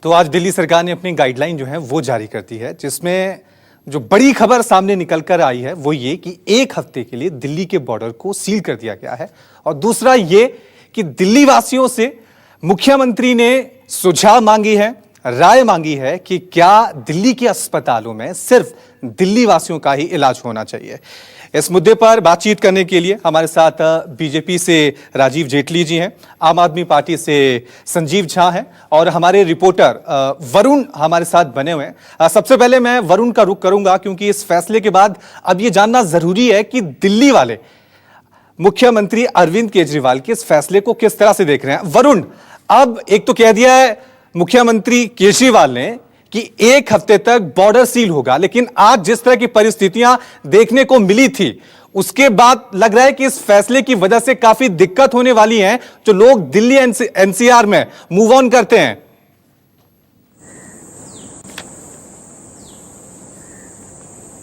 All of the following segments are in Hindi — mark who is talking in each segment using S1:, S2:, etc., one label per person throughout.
S1: तो आज दिल्ली सरकार ने अपनी गाइडलाइन जो है वो जारी कर दी है, जिसमें जो बड़ी खबर सामने निकल कर आई है वो ये कि एक हफ्ते के लिए दिल्ली के बॉर्डर को सील कर दिया गया है। और दूसरा ये कि दिल्ली वासियों से मुख्यमंत्री ने सुझाव मांगी है, राय मांगी है कि क्या दिल्ली के अस्पतालों में सिर्फ दिल्ली वासियों का ही इलाज होना चाहिए। इस मुद्दे पर बातचीत करने के लिए हमारे साथ बीजेपी से राजीव जेटली जी हैं, आम आदमी पार्टी से संजीव झा हैं और हमारे रिपोर्टर वरुण हमारे साथ बने हुए हैं। सबसे पहले मैं वरुण का रुख करूंगा क्योंकि इस फैसले के बाद अब ये जानना जरूरी है कि दिल्ली वाले मुख्यमंत्री अरविंद केजरीवाल के इस फैसले को किस तरह से देख रहे हैं। वरुण, अब एक तो कह दिया है मुख्यमंत्री केजरीवाल ने कि एक हफ्ते तक बॉर्डर सील होगा, लेकिन आज जिस तरह की परिस्थितियां देखने को मिली थी उसके बाद लग रहा है कि इस फैसले की वजह से काफी दिक्कत होने वाली है जो लोग दिल्ली एनसीआर में मूव ऑन करते हैं।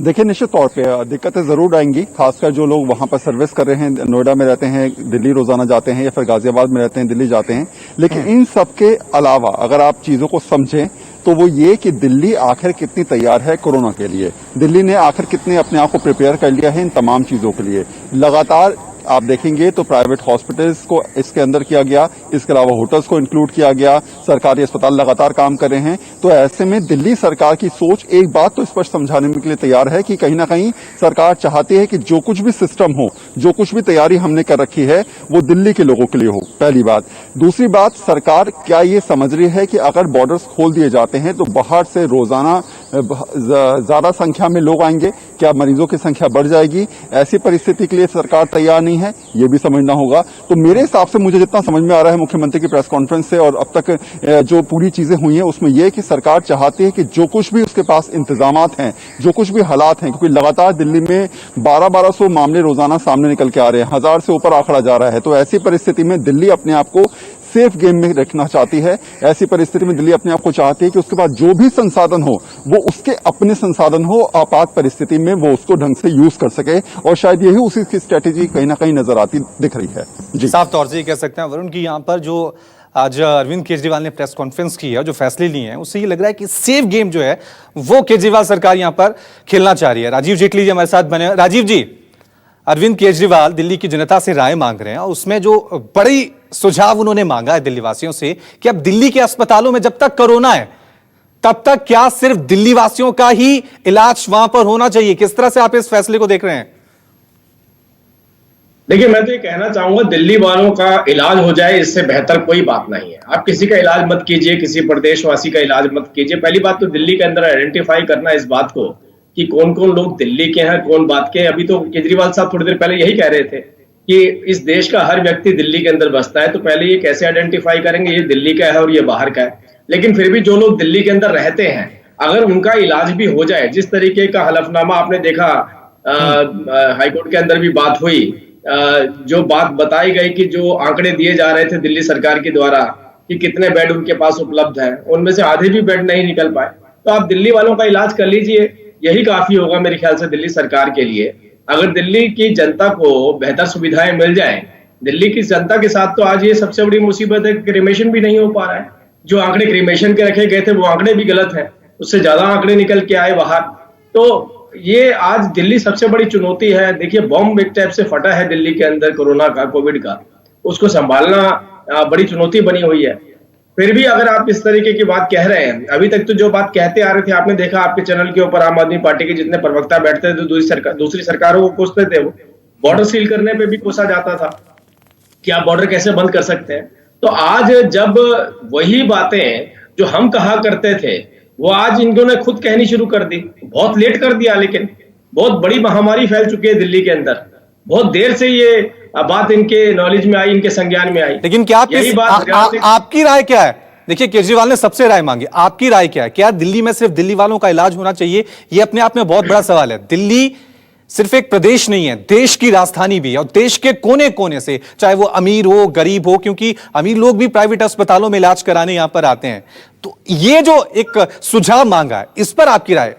S2: देखिए, निश्चित तौर पे दिक्कतें जरूर आएंगी, खासकर जो लोग वहां पर सर्विस कर रहे हैं, नोएडा में रहते हैं, दिल्ली रोजाना जाते हैं या फिर गाजियाबाद में रहते हैं, दिल्ली जाते हैं। लेकिन इन सब के अलावा अगर आप चीजों को समझें तो वो ये कि दिल्ली आखिर कितनी तैयार है कोरोना के लिए, दिल्ली ने आखिर कितने अपने आप को प्रिपेयर कर लिया है इन तमाम चीजों के लिए। लगातार आप देखेंगे तो प्राइवेट हॉस्पिटल्स को इसके अंदर किया गया, इसके अलावा होटल्स को इंक्लूड किया गया, सरकारी अस्पताल लगातार काम कर रहे हैं। तो ऐसे में दिल्ली सरकार की सोच एक बात तो स्पष्ट समझाने के लिए तैयार है कि कहीं ना कहीं सरकार चाहती है कि जो कुछ भी सिस्टम हो, जो कुछ भी तैयारी हमने कर रखी है वो दिल्ली के लोगों के लिए हो, पहली बात। दूसरी बात, सरकार क्या ये समझ रही है कि अगर बॉर्डर्स खोल दिए जाते हैं तो बाहर से रोजाना ज्यादा संख्या में लोग आएंगे, क्या मरीजों की संख्या बढ़ जाएगी? ऐसी परिस्थिति के लिए सरकार तैयार नहीं है, ये भी समझना होगा। तो मेरे हिसाब से मुझे जितना समझ में आ रहा है मुख्यमंत्री की प्रेस कॉन्फ्रेंस से और अब तक जो पूरी चीजें हुई हैं उसमें यह कि सरकार चाहती है कि जो कुछ भी उसके पास इंतजामात हैं, जो कुछ भी हालात हैं, क्योंकि लगातार दिल्ली में 1200 मामले रोजाना सामने निकल के आ रहे हैं, 1000 से ऊपर आंकड़ा जा रहा है। तो ऐसी परिस्थिति में दिल्ली अपने आप को सेफ गेम में रखना चाहती है। ऐसी परिस्थिति में दिल्ली अपने आप को चाहती है कि उसके पास जो भी संसाधन हो वो उसके अपने संसाधन हो, आपात परिस्थिति में वो उसको ढंग से यूज कर सके, और शायद यही उसी की स्ट्रेटेजी कहीं ना कहीं नजर आती दिख रही है। जी,
S1: साफ तौर से ये कह सकते हैं वरुण की यहाँ पर जो आज अरविंद केजरीवाल ने प्रेस कॉन्फ्रेंस की है, जो फैसले लिए हैं, उससे ये लग रहा है कि सेफ गेम जो है वो केजरीवाल सरकार यहाँ पर खेलना चाह रही है। राजीव जेटली जी हमारे साथ बने। राजीव जी, अरविंद केजरीवाल दिल्ली की जनता से राय मांग रहे हैं और उसमें जो बड़ी सुझाव उन्होंने मांगा है दिल्ली वासियों से कि अब दिल्ली के अस्पतालों में जब तक कोरोना है तब तक क्या सिर्फ दिल्ली वासियों का ही इलाज वहां पर होना चाहिए? किस तरह से आप इस फैसले को देख रहे हैं?
S3: देखिए, मैं तो ये कहना चाहूंगा दिल्ली वालों का इलाज हो जाए, इससे बेहतर कोई बात नहीं है। आप किसी का इलाज मत कीजिए, किसी प्रदेशवासी का इलाज मत कीजिए। पहली बात तो दिल्ली के अंदर आइडेंटिफाई करना इस बात को कि कौन कौन लोग दिल्ली के हैं, कौन बात के हैं। अभी तो केजरीवाल साहब थोड़ी देर पहले यही कह रहे थे कि इस देश का हर व्यक्ति दिल्ली के अंदर बसता है, तो पहले ये कैसे आइडेंटिफाई करेंगे ये दिल्ली का है और ये बाहर का है। लेकिन फिर भी जो लोग दिल्ली के अंदर रहते हैं, अगर उनका इलाज भी हो जाए, जिस तरीके का हलफनामा आपने देखा हाईकोर्ट के अंदर भी बात हुई, जो बात बताई गई कि जो आंकड़े दिए जा रहे थे दिल्ली सरकार के द्वारा कि कितने बेड उनके पास उपलब्ध है, उनमें से आधे भी बेड नहीं निकल पाए। तो आप दिल्ली वालों का इलाज कर लीजिए, यही काफी होगा मेरे ख्याल से दिल्ली सरकार के लिए। अगर दिल्ली की जनता को बेहतर सुविधाएं मिल जाएं, दिल्ली की जनता के साथ तो आज ये सबसे बड़ी मुसीबत है, क्रीमेशन भी नहीं हो पा रहा है। जो आंकड़े क्रीमेशन के रखे गए थे वो आंकड़े भी गलत है, उससे ज्यादा आंकड़े निकल के आए बाहर। तो ये आज दिल्ली सबसे बड़ी चुनौती है। देखिए, बॉम्ब एक टाइप से फटा है दिल्ली के अंदर कोरोना का, कोविड का, उसको संभालना बड़ी चुनौती बनी हुई है। फिर भी अगर आप इस तरीके की बात कह रहे हैं, अभी तक तो जो बात कहते आ रहे थे, आपने देखा आपके चैनल के ऊपर आम आदमी पार्टी के जितने प्रवक्ता बैठते थे तो दूसरी सरकारों को कोसते थे। वो बॉर्डर सील करने पे भी कोसा जाता था कि आप बॉर्डर कैसे बंद कर सकते हैं। तो आज जब वही बातें जो हम कहा करते थे वो आज इन्होंने खुद कहनी शुरू कर दी। बहुत लेट कर दिया, लेकिन बहुत बड़ी महामारी फैल चुकी है दिल्ली के अंदर। बहुत देर से ये बात इनके नॉलेज में आई, इनके संज्ञान में आई।
S1: लेकिन क्या आपकी राय क्या है? देखिए, केजरीवाल ने सबसे राय मांगी, आपकी राय क्या है? क्या दिल्ली में सिर्फ दिल्ली वालों का इलाज होना चाहिए? ये अपने आप में बहुत बड़ा सवाल है। दिल्ली सिर्फ एक प्रदेश नहीं है, देश की राजधानी भी है, और देश के कोने कोने से, चाहे वो अमीर हो गरीब हो, क्योंकि अमीर लोग भी प्राइवेट अस्पतालों में इलाज कराने यहां पर आते हैं। तो ये जो एक सुझाव मांगा है, इस पर आपकी राय?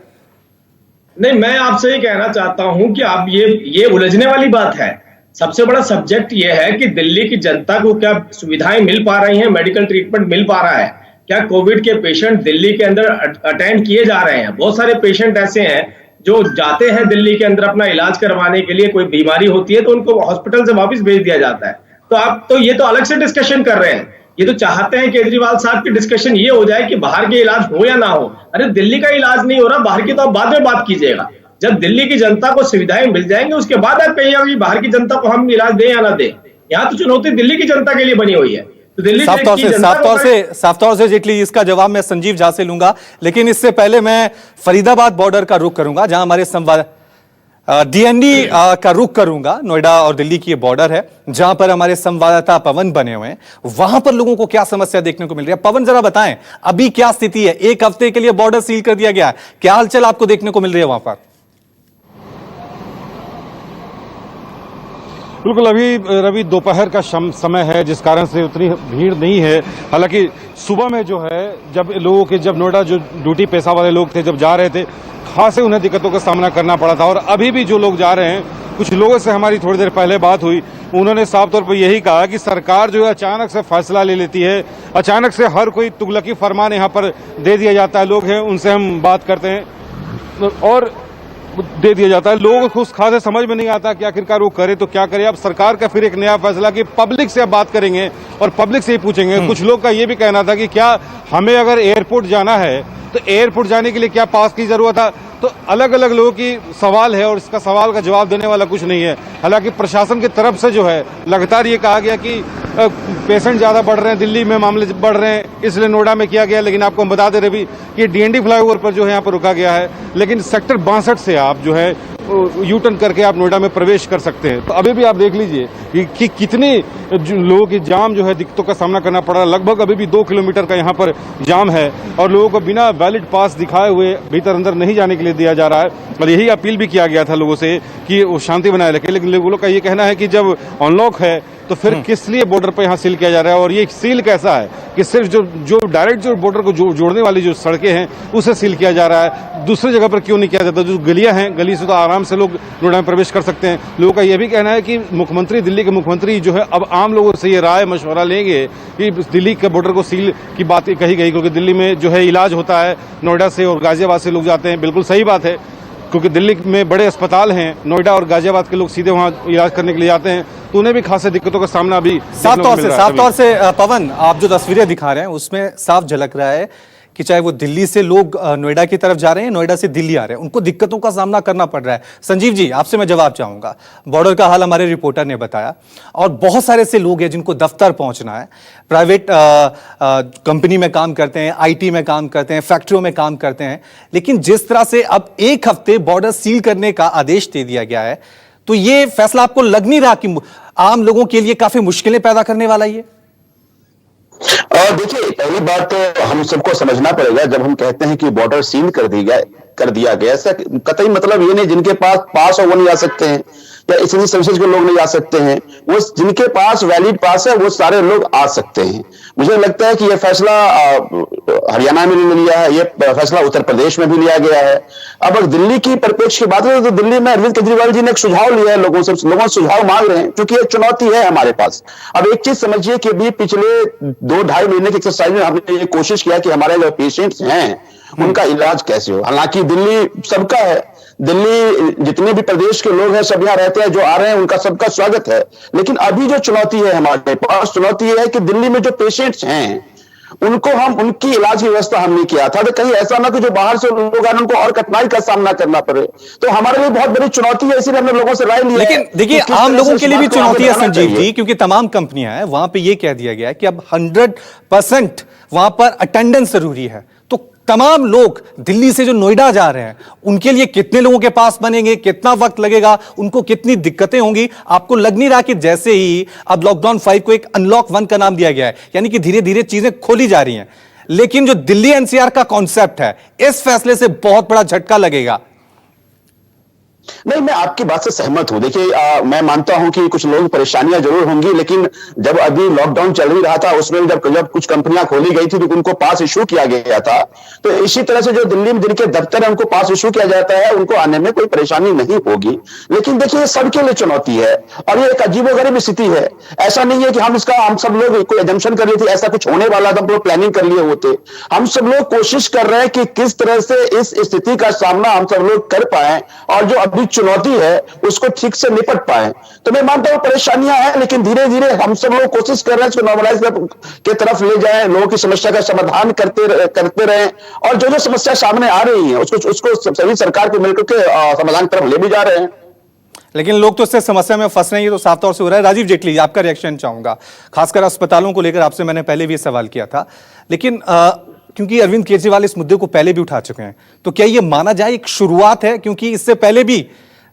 S3: नहीं, मैं आपसे ये कहना चाहता हूं कि आप ये उलझने वाली बात है। सबसे बड़ा सब्जेक्ट ये है कि दिल्ली की जनता को क्या सुविधाएं मिल पा रही हैं, मेडिकल ट्रीटमेंट मिल पा रहा है, क्या कोविड के पेशेंट दिल्ली के अंदर अटेंड किए जा रहे हैं? बहुत सारे पेशेंट ऐसे हैं जो जाते हैं दिल्ली के अंदर अपना इलाज करवाने के लिए, कोई बीमारी होती है तो उनको हॉस्पिटल से वापस भेज दिया जाता है। तो आप तो ये तो अलग से डिस्कशन कर रहे हैं। ये तो चाहते हैं केजरीवाल साहब की डिस्कशन ये हो जाए कि बाहर के इलाज हो या ना हो। अरे दिल्ली का इलाज नहीं हो रहा, बाहर की तो आप बाद में बात कीजिएगा। जब दिल्ली की जनता को सुविधाएं मिल जाएंगी उसके बाद आप कहिएगा कि बाहर की जनता को हम इलाज दें या ना दें। यहाँ तो चुनौती दिल्ली की जनता के लिए बनी हुई है। तो दिल्ली
S1: साफ तौर से जेटली, इसका जवाब मैं संजीव झा से लूंगा, लेकिन इससे पहले मैं फरीदाबाद बॉर्डर का रुख करूंगा, जहां हमारे संवाददाता डीएनडी का रुख करूंगा। नोएडा और दिल्ली की ये बॉर्डर है, जहां पर हमारे संवाददाता पवन बने हुए हैं। वहां पर लोगों को क्या समस्या देखने को मिल रही है, पवन जरा बताएं, अभी क्या स्थिति है? एक हफ्ते के लिए बॉर्डर सील कर दिया गया है, क्या हलचल आपको देखने को मिल रही है वहां पर?
S4: बिल्कुल, अभी रवि दोपहर का समय है, जिस कारण से उतनी भीड़ नहीं है। हालांकि सुबह में जो है, जब लोगों के जब नोएडा जो ड्यूटी पेशा वाले लोग थे, जब जा रहे थे, खासे उन्हें दिक्कतों का सामना करना पड़ा था। और अभी भी जो लोग जा रहे हैं, कुछ लोगों से हमारी थोड़ी देर पहले बात हुई, उन्होंने साफ तौर पर यही कहा कि सरकार जो है अचानक से फैसला ले लेती है, अचानक से हर कोई तुगलकी फरमान यहाँ पर दे दिया जाता है। लोग हैं, उनसे हम बात करते हैं और दे दिया जाता है। लोगों को उस खासे समझ में नहीं आता कि आखिरकार वो करे तो क्या करे। अब सरकार का फिर एक नया फैसला कि पब्लिक से अब बात करेंगे और पब्लिक से ही पूछेंगे। कुछ लोग का ये भी कहना था कि क्या हमें अगर एयरपोर्ट जाना है तो एयरपोर्ट जाने के लिए क्या पास की जरूरत है? तो अलग अलग लोगों की सवाल है और इसका सवाल का जवाब देने वाला कुछ नहीं है। हालांकि प्रशासन की तरफ से जो है लगातार ये कहा गया कि पेशेंट ज्यादा बढ़ रहे हैं, दिल्ली में मामले बढ़ रहे हैं, इसलिए नोएडा में किया गया। लेकिन आपको हम बता दे रहे भी कि डीएनडी फ्लाईओवर पर जो है यहाँ पर रुका गया है, लेकिन सेक्टर 62 से आप जो है यू टर्न करके आप नोएडा में प्रवेश कर सकते हैं। तो अभी भी आप देख लीजिए कि कितने लोगों की जाम जो है दिक्कतों का सामना करना पड़ रहा है। लगभग अभी भी 2 किलोमीटर का यहाँ पर जाम है और लोगों को बिना वैलिड पास दिखाए हुए भीतर अंदर नहीं जाने के लिए दिया जा रहा है। और यही अपील भी किया गया था लोगों से कि वो शांति बनाए रखें। लेकिन लोगों का ये कहना है कि जब अनलॉक है तो फिर किस लिए बॉर्डर पर यहाँ सील किया जा रहा है? और ये सील कैसा है कि सिर्फ जो डायरेक्ट जो बॉर्डर को जोड़ने वाली जो सड़कें हैं उसे सील किया जा रहा है, दूसरी जगह पर क्यों नहीं किया जाता? जो गलियां हैं, गली से तो आराम से लोग नोएडा में प्रवेश कर सकते हैं। लोगों का यह भी कहना है कि मुख्यमंत्री, दिल्ली के मुख्यमंत्री जो है अब आम लोगों से ये राय मशवरा लेंगे कि दिल्ली के बॉर्डर को सील की बात कही गई, क्योंकि दिल्ली में जो है इलाज होता है, नोएडा से और गाजियाबाद से लोग जाते हैं। बिल्कुल सही बात है, क्योंकि दिल्ली में बड़े अस्पताल हैं, नोएडा और गाजियाबाद के लोग सीधे वहां इलाज करने के लिए जाते हैं, तो उन्हें भी खासे दिक्कतों का सामना अभी
S1: साफ तौर से पवन, आप जो तस्वीरें दिखा रहे हैं उसमें साफ झलक रहा है कि चाहे वो दिल्ली से लोग नोएडा की तरफ जा रहे हैं, नोएडा से दिल्ली आ रहे हैं, उनको दिक्कतों का सामना करना पड़ रहा है। संजीव जी, आपसे मैं जवाब चाहूंगा। बॉर्डर का हाल हमारे रिपोर्टर ने बताया और बहुत सारे ऐसे लोग हैं जिनको दफ्तर पहुंचना है, प्राइवेट कंपनी में काम करते हैं, आईटी में काम करते हैं, फैक्ट्रियों में काम करते हैं, लेकिन जिस तरह से अब एक हफ्ते बॉर्डर सील करने का आदेश दे दिया गया है, तो ये फैसला आपको लग नहीं रहा कि आम लोगों के लिए काफी मुश्किलें पैदा करने वाला ये?
S5: और देखिए, पहली बात तो हम सबको समझना पड़ेगा, जब हम कहते हैं कि बॉर्डर सील कर दिया गया, ऐसा कतई मतलब ये नहीं जिनके पास है वो नहीं आ सकते हैं, या इतनी सर्विसेज के लोग नहीं आ सकते हैं। वो जिनके पास वैलिड पास है वो सारे लोग आ सकते हैं। मुझे लगता है कि यह फैसला हरियाणा में भी लिया है, यह फैसला उत्तर प्रदेश में भी लिया गया है। अब अगर दिल्ली की परिप्रेक्ष्य की बात करें तो दिल्ली में अरविंद केजरीवाल जी ने एक सुझाव लिया है, लोगों से सुझाव मांग रहे हैं, क्योंकि एक चुनौती है हमारे पास। अब एक चीज समझिए कि अभी पिछले 2-2.5 महीने की एक्सरसाइज में हमने ये कोशिश किया कि हमारे जो पेशेंट्स हैं उनका इलाज कैसे हो। हालांकि दिल्ली सबका है, दिल्ली जितने भी प्रदेश के लोग हैं सब यहाँ रहते हैं, जो आ रहे हैं उनका सबका स्वागत है। लेकिन अभी जो चुनौती है हमारे पास, चुनौती यह है कि दिल्ली में जो पेशेंट्स हैं उनको उनकी इलाज की व्यवस्था हम नहीं किया था, तो कहीं ऐसा ना कि जो बाहर से लोग आए उनको और कठिनाई का सामना करना पड़े। तो हमारे लिए बहुत बड़ी चुनौती है, इसीलिए हमने लोगों से राय ली है।
S1: लेकिन देखिए, आम लोगों के लिए भी चुनौती है संजीव जी, क्योंकि तमाम कंपनियां हैं, वहां पे ये कह दिया गया है कि अब 100% वहां पर अटेंडेंस जरूरी है। तो तमाम लोग दिल्ली से जो नोएडा जा रहे हैं उनके लिए कितने लोगों के पास बनेंगे, कितना वक्त लगेगा, उनको कितनी दिक्कतें होंगी? आपको लग नहीं रहा कि जैसे ही अब लॉकडाउन 5 को एक अनलॉक 1 का नाम दिया गया है, यानी कि धीरे धीरे चीजें खोली जा रही हैं, लेकिन जो दिल्ली एनसीआर का कॉन्सेप्ट है, इस फैसले से बहुत बड़ा झटका लगेगा?
S5: नहीं, मैं आपकी बात से सहमत हूं। देखिए, मैं मानता हूं कि कुछ लोग परेशानियां जरूर होंगी, लेकिन जब अभी लॉकडाउन चल ही रहा था उसमें जब कुछ कंपनियां खोली गई थी तो उनको पास इशू किया गया था। तो इसी तरह से जो दिल्ली में जिनके दफ्तर है उनको पास इशू किया जाता है, उनको आने में कोई परेशानी नहीं होगी। लेकिन देखिए, सबके लिए चुनौती है और ये एक अजीबोगरीब स्थिति है। ऐसा नहीं है कि हम सब लोग कोई एजम्पशन कर लिए थे, ऐसा कुछ होने वाला था, हम लोग प्लानिंग कर लिए होते। हम सब लोग कोशिश कर रहे हैं कि किस तरह से इस स्थिति का सामना हम सब लोग कर पाए और जो अभी चुनौती है उसको ठीक से निपट पाए। तो मैं मानता हूं परेशानियां हैं, लेकिन धीरे धीरे हम सब लोग कोशिश कर रहे हैं इसको नॉर्मलाइज के तरफ ले जाएं, लोगों की समस्या का समाधान करते रहें और जो जो समस्या सामने आ रही है उसको सभी सरकार को मिलकर के समाधान की तरफ ले भी जा रहे हैं।
S1: लेकिन लोग तो इससे समस्या में फंस रहे हैं, ये तो साफ तौर से हो रहा है। राजीव जेटली, आपका रिएक्शन चाहूंगा, खासकर अस्पतालों को लेकर आपसे मैंने पहले भी सवाल किया था, लेकिन क्योंकि अरविंद केजरीवाल इस मुद्दे को पहले भी उठा चुके हैं, तो क्या ये माना जाए एक शुरुआत है? क्योंकि इससे पहले भी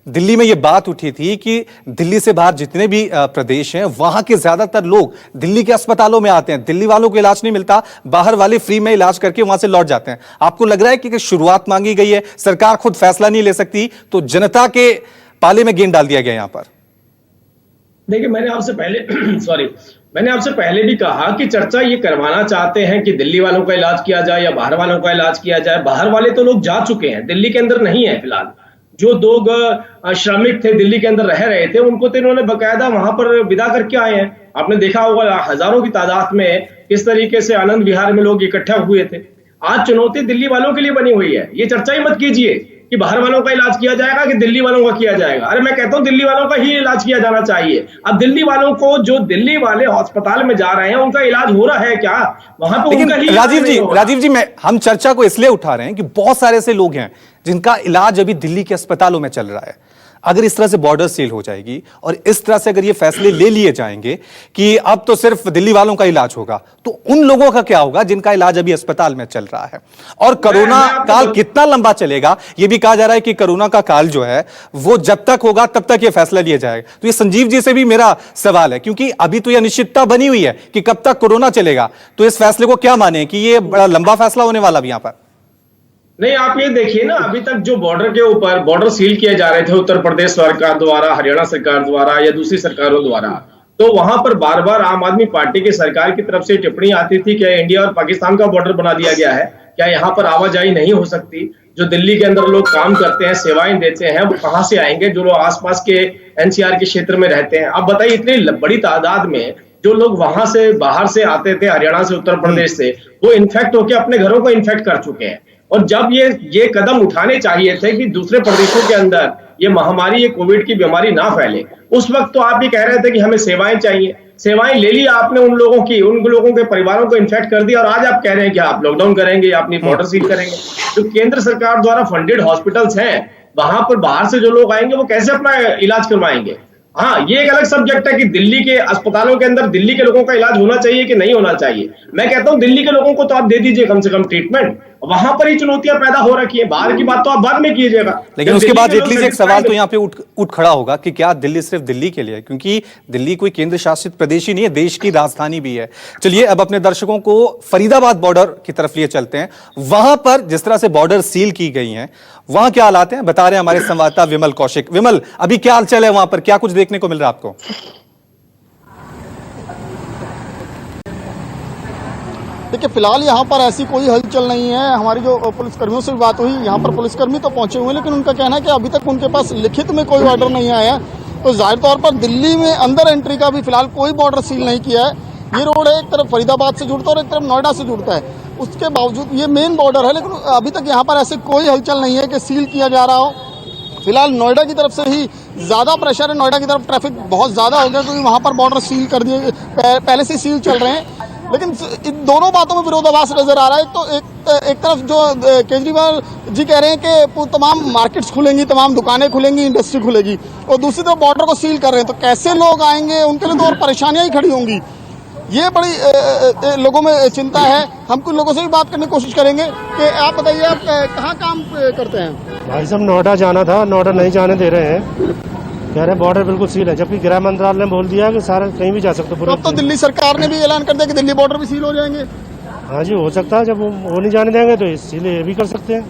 S1: दिल्ली में ये बात उठी थी कि दिल्ली से बाहर जितने भी प्रदेश हैं वहां के ज्यादातर लोग दिल्ली के अस्पतालों में आते हैं, दिल्ली वालों को इलाज नहीं मिलता, बाहर वाले फ्री में इलाज करके वहां से लौट जाते हैं। आपको लग रहा है कि शुरुआत मांगी गई है, सरकार खुद फैसला नहीं ले सकती, तो जनता के पाले में गेंद डाल दिया गया यहां पर?
S3: देखिए, मैंने आपसे पहले भी कहा कि चर्चा ये करवाना चाहते हैं कि दिल्ली वालों का इलाज किया जाए या बाहर वालों का इलाज किया जाए। बाहर वाले तो लोग जा चुके हैं, दिल्ली के अंदर नहीं है फिलहाल। जो लोग श्रमिक थे, दिल्ली के अंदर रह रहे थे, उनको तो इन्होंने बकायदा वहां पर विदा करके आए हैं। आपने देखा होगा हजारों की तादाद में किस तरीके से आनंद विहार में लोग इकट्ठा हुए थे। आज चुनौती दिल्ली वालों के लिए बनी हुई है। ये चर्चा ही मत कीजिए कि बाहर वालों का इलाज किया जाएगा कि दिल्ली वालों का किया जाएगा। अरे मैं कहता हूं दिल्ली वालों का ही इलाज किया जाना चाहिए। अब दिल्ली वालों को, जो दिल्ली वाले अस्पताल में जा रहे हैं, उनका इलाज हो रहा है क्या? वहां पर उनका ही
S1: राजीव जी, हम चर्चा को इसलिए उठा रहे हैं कि बहुत सारे ऐसे लोग हैं जिनका इलाज अभी दिल्ली के अस्पतालों में चल रहा है। अगर इस तरह से बॉर्डर सील हो जाएगी और इस तरह से अगर ये फैसले ले लिए जाएंगे कि अब तो सिर्फ दिल्ली वालों का इलाज होगा, तो उन लोगों का क्या होगा जिनका इलाज अभी अस्पताल में चल रहा है? और कोरोना काल कितना लंबा चलेगा? यह भी कहा जा रहा है कि कोरोना का काल जो है वो जब तक होगा तब तक यह फैसला लिया जाएगा। तो ये संजीव जी से भी मेरा सवाल है, क्योंकि अभी तो यह अनिश्चितता बनी हुई है कि कब तक कोरोना चलेगा, तो इस फैसले को क्या माने कि यह बड़ा लंबा फैसला होने वाला भी यहां पर?
S3: नहीं, आप ये देखिए ना, अभी तक जो बॉर्डर के ऊपर बॉर्डर सील किए जा रहे थे उत्तर प्रदेश सरकार द्वारा, हरियाणा सरकार द्वारा या दूसरी सरकारों द्वारा, तो वहां पर बार बार आम आदमी पार्टी की सरकार की तरफ से टिप्पणी आती थी कि इंडिया और पाकिस्तान का बॉर्डर बना दिया गया है, क्या यहाँ पर आवाजाही नहीं हो सकती? जो दिल्ली के अंदर लोग काम करते हैं, सेवाएं देते हैं, वो कहां से आएंगे? जो लोग आसपास के एनसीआर के क्षेत्र में रहते हैं। अब बताइए, इतनी बड़ी तादाद में जो लोग वहां से बाहर से आते थे, हरियाणा से, उत्तर प्रदेश से, वो इन्फेक्ट होकर अपने घरों को इन्फेक्ट कर चुके हैं। और जब ये कदम उठाने चाहिए थे कि दूसरे प्रदेशों के अंदर ये महामारी, ये कोविड की बीमारी ना फैले, उस वक्त तो आप भी कह रहे थे कि हमें सेवाएं चाहिए। सेवाएं ले ली आपने उन लोगों के परिवारों को इन्फेक्ट कर दिया, और आज आप कह रहे हैं कि आप लॉकडाउन करेंगे या अपनी बॉर्डर सील करेंगे। जो केंद्र सरकार द्वारा फंडेड हॉस्पिटल्स हैं, वहां पर बाहर से जो लोग आएंगे वो कैसे अपना इलाज करवाएंगे? हाँ, ये एक अलग सब्जेक्ट है कि दिल्ली के अस्पतालों के अंदर दिल्ली के लोगों का इलाज होना चाहिए कि नहीं होना चाहिए। मैं कहता हूं दिल्ली के लोगों को तो आप दे दीजिए कम से कम ट्रीटमेंट। वहां पर ही चुनौतियां पैदा हो रखी है, बाहर की बात तो आप बाद में कीजिएगा।
S1: लेकिन उसके बाद जेटली से एक सवाल तो यहां पे उठ खड़ा होगा कि क्या दिल्ली सिर्फ दिल्ली के लिए है? क्योंकि दिल्ली कोई केंद्र शासित प्रदेश ही नहीं है, देश की राजधानी भी है। चलिए अब अपने दर्शकों को फरीदाबाद बॉर्डर की तरफ लिए चलते हैं। वहां पर जिस तरह से बॉर्डर सील की गई हैं, वहां क्या हालात हैं, बता रहे हैं हमारे संवाददाता विमल कौशिक। विमल, अभी क्या हालचाल है वहां पर, क्या कुछ देखने को मिल रहा है आपको?
S6: देखिए, फिलहाल यहाँ पर ऐसी कोई हलचल नहीं है। हमारी जो पुलिसकर्मियों से भी बात हुई, यहाँ पर पुलिसकर्मी तो पहुंचे हुए हैं, लेकिन उनका कहना है कि अभी तक उनके पास लिखित में कोई ऑर्डर नहीं आया है। तो जाहिर तौर पर दिल्ली में अंदर एंट्री का भी फिलहाल कोई बॉर्डर सील नहीं किया है। ये रोड है, एक तरफ फरीदाबाद से जुड़ता है और एक तरफ नोएडा से जुड़ता है। उसके बावजूद ये मेन बॉर्डर है, लेकिन अभी तक यहाँ पर ऐसे कोई हलचल नहीं है कि सील किया जा रहा हो। फिलहाल नोएडा की तरफ से ही ज्यादा प्रेशर है, नोएडा की तरफ ट्रैफिक बहुत ज्यादा हो गया, क्योंकि वहां पर बॉर्डर सील कर दिए, पहले से सील चल रहे हैं। लेकिन इन दोनों बातों में विरोधाभास नजर आ रहा है। तो एक तरफ जो केजरीवाल जी कह रहे हैं कि तमाम मार्केट्स खुलेंगी, तमाम दुकानें खुलेंगी, इंडस्ट्री खुलेगी, और दूसरी तरफ बॉर्डर को सील कर रहे हैं। तो कैसे लोग आएंगे, उनके लिए तो और परेशानियां ही खड़ी होंगी। ये बड़ी लोगों में चिंता है। हम कुछ लोगों से भी बात करने की कोशिश करेंगे कि आप बताइए, आप कहाँ काम करते हैं?
S7: भाई साहब, नोएडा जाना था, नोएडा नहीं जाने दे रहे हैं, कह रहे बॉर्डर बिल्कुल सील है, जबकि गृह मंत्रालय ने बोल दिया कि सारा कहीं भी जा सकते।
S6: तो अब तो दिल्ली सरकार ने भी ऐलान कर दिया कि दिल्ली बॉर्डर भी सील हो जाएंगे।
S7: हाँ जी, हो सकता है। जब वो नहीं जाने देंगे तो इसीलिए ये भी कर सकते हैं।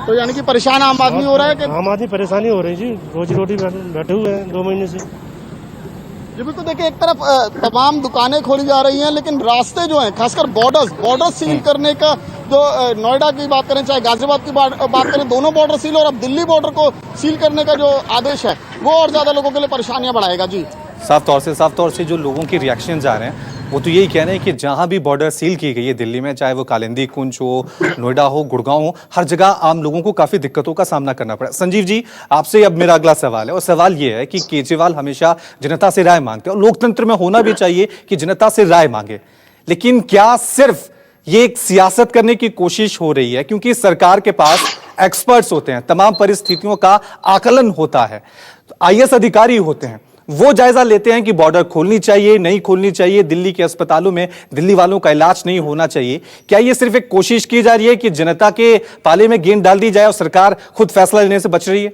S6: तो यानी कि परेशान आम आदमी हो रहा है कि
S7: आम आदमी परेशानी हो रही जी, रोजी रोटी बैठे हुए हैं 2 महीने से।
S6: ये बिल्कुल देखिए, एक तरफ तमाम दुकानें खोली जा रही हैं, लेकिन रास्ते जो हैं, खासकर बॉर्डर सील करने का, जो नोएडा की बात करें चाहे गाजियाबाद की बात करें, दोनों बॉर्डर सील, और अब दिल्ली बॉर्डर को सील करने का जो आदेश है वो और ज्यादा लोगों के लिए परेशानियां बढ़ाएगा जी।
S1: साफ तौर से जो लोगों की रिएक्शन आ रहे हैं वो तो यही कह रहे हैं कि जहां भी बॉर्डर सील की गई है दिल्ली में, चाहे वो कालिंदी कुंज हो, नोएडा हो, गुड़गांव हो, हर जगह आम लोगों को काफी दिक्कतों का सामना करना पड़ा। संजीव जी, आपसे अब मेरा अगला सवाल है, और सवाल ये है कि केजरीवाल हमेशा जनता से राय मांगते हैं, और लोकतंत्र में होना भी चाहिए कि जनता से राय मांगे, लेकिन क्या सिर्फ ये एक सियासत करने की कोशिश हो रही है? क्योंकि सरकार के पास एक्सपर्ट्स होते हैं, तमाम परिस्थितियों का आकलन होता है, IAS अधिकारी होते हैं, वो जायजा लेते हैं कि बॉर्डर खोलनी चाहिए, नहीं खोलनी चाहिए, दिल्ली के अस्पतालों में दिल्ली वालों का इलाज नहीं होना चाहिए। क्या ये सिर्फ एक कोशिश की जा रही है कि जनता के पाले में गेंद डाल दी जाए और सरकार खुद फैसला लेने से बच रही है?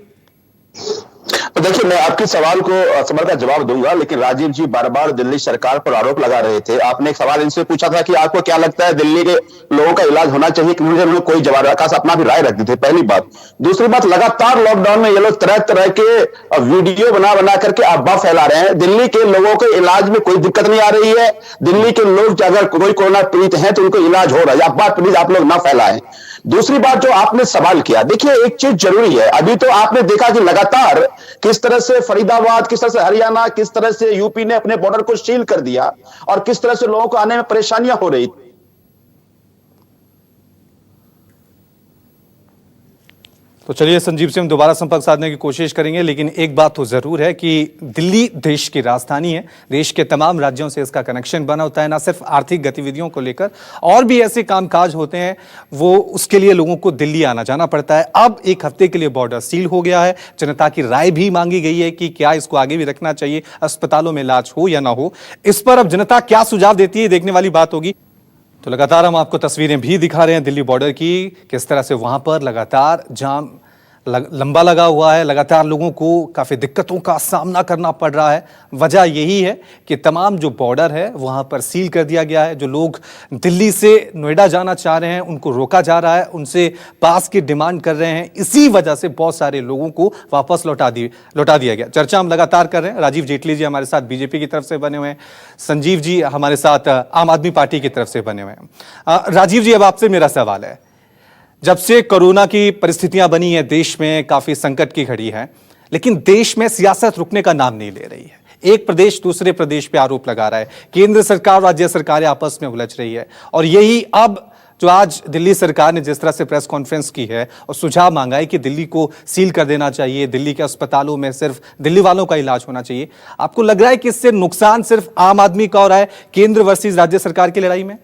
S5: तो देखिए, मैं आपके सवाल का जवाब दूंगा, लेकिन राजीव जी बार बार दिल्ली सरकार पर आरोप लगा रहे थे। आपने एक सवाल इनसे पूछा था कि आपको क्या लगता है दिल्ली के लोगों का इलाज होना चाहिए, कि उन्होंने कोई जवाब रखा, अपना भी राय रख दी थी, पहली बात। दूसरी बात, लगातार लॉकडाउन में ये लोग तरह तरह के वीडियो बना करके अफवाह फैला रहे हैं। दिल्ली के लोगों के इलाज में कोई दिक्कत नहीं आ रही है। दिल्ली के लोग अगर कोई कोरोना पीड़ित है तो उनको इलाज हो रहा है, अफवाह प्लीज आप लोग ना फैलाएं। दूसरी बात जो आपने सवाल किया, देखिए एक चीज जरूरी है, अभी तो आपने देखा कि लगातार किस तरह से फरीदाबाद, किस तरह से हरियाणा, किस तरह से यूपी ने अपने बॉर्डर को सील कर दिया और किस तरह से लोगों को आने में परेशानियां हो रही।
S1: तो चलिए संजीव से हम दोबारा संपर्क साधने की कोशिश करेंगे, लेकिन एक बात तो जरूर है कि दिल्ली देश की राजधानी है, देश के तमाम राज्यों से इसका कनेक्शन बना होता है, ना सिर्फ आर्थिक गतिविधियों को लेकर, और भी ऐसे कामकाज होते हैं, वो उसके लिए लोगों को दिल्ली आना जाना पड़ता है। अब 1 हफ्ते के लिए बॉर्डर सील हो गया है, जनता की राय भी मांगी गई है कि क्या इसको आगे भी रखना चाहिए, अस्पतालों में इलाज हो या ना हो। इस पर अब जनता क्या सुझाव देती है, देखने वाली बात होगी। तो लगातार हम आपको तस्वीरें भी दिखा रहे हैं दिल्ली बॉर्डर की, किस तरह से वहां पर लगातार जाम लंबा लगा हुआ है, लगातार लोगों को काफ़ी दिक्कतों का सामना करना पड़ रहा है। वजह यही है कि तमाम जो बॉर्डर है वहाँ पर सील कर दिया गया है। जो लोग दिल्ली से नोएडा जाना चाह रहे हैं उनको रोका जा रहा है, उनसे पास की डिमांड कर रहे हैं। इसी वजह से बहुत सारे लोगों को वापस लौटा दिया गया। चर्चा हम लगातार कर रहे हैं। राजीव जेटली जी हमारे साथ बीजेपी की तरफ से बने हुए हैं, संजीव जी हमारे साथ आम आदमी पार्टी की तरफ से बने हुए हैं। राजीव जी, अब आपसे मेरा सवाल है, जब से कोरोना की परिस्थितियां बनी है, देश में काफी संकट की घड़ी है, लेकिन देश में सियासत रुकने का नाम नहीं ले रही है। एक प्रदेश दूसरे प्रदेश पे आरोप लगा रहा है, केंद्र सरकार और राज्य सरकारें आपस में उलझ रही है, और यही अब जो आज दिल्ली सरकार ने जिस तरह से प्रेस कॉन्फ्रेंस की है और सुझाव मांगा है कि दिल्ली को सील कर देना चाहिए, दिल्ली के अस्पतालों में सिर्फ दिल्ली वालों का इलाज होना चाहिए, आपको लग रहा है कि इससे नुकसान सिर्फ आम आदमी का हो रहा है, केंद्र वर्सेस राज्य सरकार की लड़ाई में?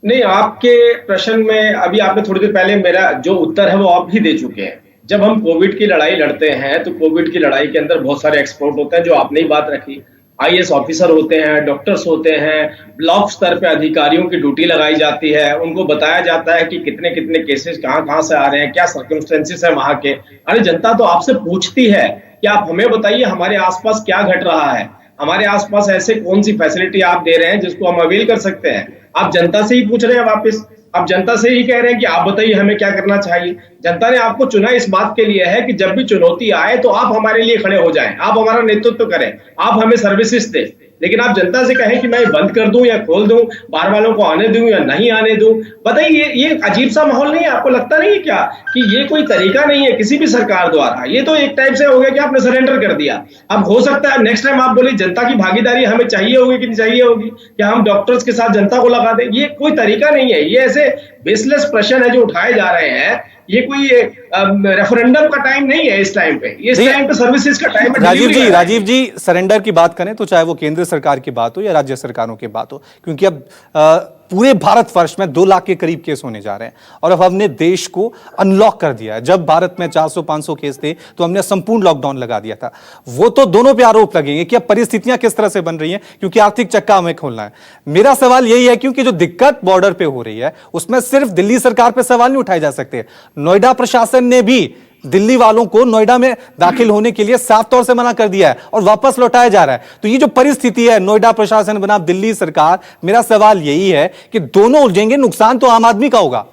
S3: नहीं, आपके प्रश्न में अभी आपने थोड़ी देर पहले मेरा जो उत्तर है वो आप भी दे चुके हैं। जब हम कोविड की लड़ाई लड़ते हैं तो कोविड की लड़ाई के अंदर बहुत सारे एक्सपर्ट होते हैं, जो आपने ही बात रखी, IAS ऑफिसर होते हैं, डॉक्टर्स होते हैं, ब्लॉक स्तर पे अधिकारियों की ड्यूटी लगाई जाती है, उनको बताया जाता है कि कितने कितने केसेस कहाँ से आ रहे हैं, क्या सर्कमस्टेंसेस है वहां के। अरे जनता तो आपसे पूछती है कि आप हमें बताइए हमारे आसपास क्या घट रहा है, हमारे आसपास ऐसे कौन सी फैसिलिटी आप दे रहे हैं जिसको हम अवेल कर सकते हैं। आप जनता से ही पूछ रहे हैं वापस, आप जनता से ही कह रहे हैं कि आप बताइए हमें क्या करना चाहिए। जनता ने आपको चुना इस बात के लिए है कि जब भी चुनौती आए तो आप हमारे लिए खड़े हो जाएं, आप हमारा नेतृत्व करें, आप हमें सर्विसेज दें। लेकिन आप जनता से कहें कि मैं बंद कर दूं या खोल दूं, बाहर वालों को आने दूं या नहीं आने दूं, बताइए ये अजीब सा माहौल नहीं है? आपको लगता नहीं है क्या कि ये कोई तरीका नहीं है किसी भी सरकार द्वारा? ये तो एक टाइप से हो गया कि आपने सरेंडर कर दिया। अब हो सकता है नेक्स्ट टाइम आप बोले जनता की भागीदारी हमें चाहिए होगी कि नहीं चाहिए होगी, क्या हम डॉक्टर्स के साथ जनता को लगा दें? ये कोई तरीका नहीं है। ये ऐसे बेसलेस प्रश्न है जो उठाए जा रहे हैं। ये कोई रेफरेंडम का टाइम नहीं है इस टाइम पे, इस टाइम पे सर्विसेज का टाइम है।
S1: राजीव जी सरेंडर की बात करें तो चाहे वो केंद्र सरकार की बात हो या राज्य सरकारों की बात हो, क्योंकि अब पूरे भारतवर्ष में 2 लाख के करीब केस होने जा रहे हैं, और अब हमने देश को अनलॉक कर दिया है। जब भारत में 400-500 केस थे तो हमने संपूर्ण लॉकडाउन लगा दिया था। वो तो दोनों पे आरोप लगेंगे कि अब परिस्थितियां किस तरह से बन रही हैं, क्योंकि आर्थिक चक्का हमें खोलना है। मेरा सवाल यही है, क्योंकि जो दिक्कत बॉर्डर पे हो रही है उसमें सिर्फ दिल्ली सरकार पे सवाल नहीं उठाए जा सकते। नोएडा प्रशासन ने भी दिल्ली वालों को नोएडा में दाखिल होने के लिए साफ तौर से मना कर दिया है और वापस लौटाया जा रहा है। तो ये जो परिस्थिति है, नोएडा प्रशासन बनाम दिल्ली सरकार, मेरा सवाल यही है कि दोनों उलझेंगे, नुकसान तो आम आदमी का होगा।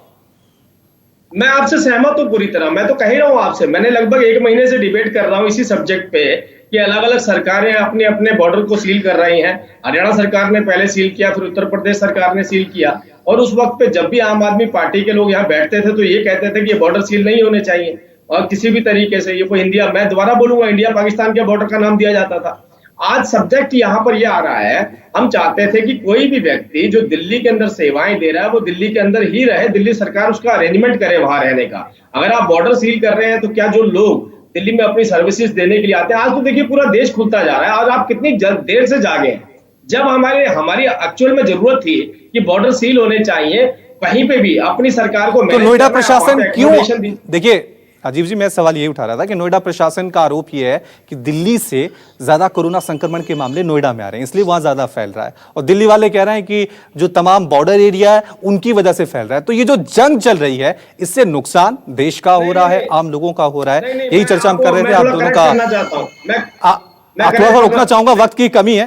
S3: मैं आपसे सहमत हूँ पूरी तरह। मैं तो कह ही रहा हूँ आपसे, मैंने लगभग 1 महीने से डिबेट कर रहा हूँ इसी सब्जेक्ट पे कि अलग अलग सरकारें अपने अपने बॉर्डर को सील कर रही हैं। हरियाणा सरकार ने पहले सील किया, फिर उत्तर प्रदेश सरकार ने सील किया, और उस वक्त पे जब भी आम आदमी पार्टी के लोग यहाँ बैठते थे तो ये कहते थे कि ये बॉर्डर सील नहीं होने चाहिए, और किसी भी तरीके से ये कोई इंडिया, मैं दोबारा बोलूंगा, इंडिया पाकिस्तान के बॉर्डर का नाम दिया जाता था। आज सब्जेक्ट यहाँ पर ये आ रहा है, हम चाहते थे कि कोई भी व्यक्ति जो दिल्ली के अंदर सेवाएं दे रहा है वो दिल्ली के अंदर ही रहे, दिल्ली सरकार उसका अरेंजमेंट करे वहां रहने का। अगर आप बॉर्डर सील कर रहे हैं तो क्या जो लोग दिल्ली में अपनी सर्विसेज देने के लिए आते हैं, आज तो देखिए पूरा देश खुलता जा रहा है, आज आप कितनी देर से जागे हैं। जब हमारी एक्चुअल में जरूरत थी कि बॉर्डर सील होने चाहिए, कहीं पे भी अपनी सरकार को
S1: तो नोएडा प्रशासन क्यों, देखिए अजीब जी, मैं सवाल ये उठा रहा था कि नोएडा प्रशासन का आरोप ये है कि दिल्ली से ज्यादा कोरोना संक्रमण के मामले नोएडा में आ रहे हैं, इसलिए वहां ज्यादा फैल रहा है, और दिल्ली वाले कह रहे हैं कि जो तमाम बॉर्डर एरिया है उनकी वजह से फैल रहा है। तो ये जो जंग चल रही है इससे नुकसान देश का हो रहा है, आम लोगों का हो रहा है, यही चर्चा हम कर रहे थे आप दोनों का। थोड़ा सा रुकना चाहूंगा, वक्त की कमी है।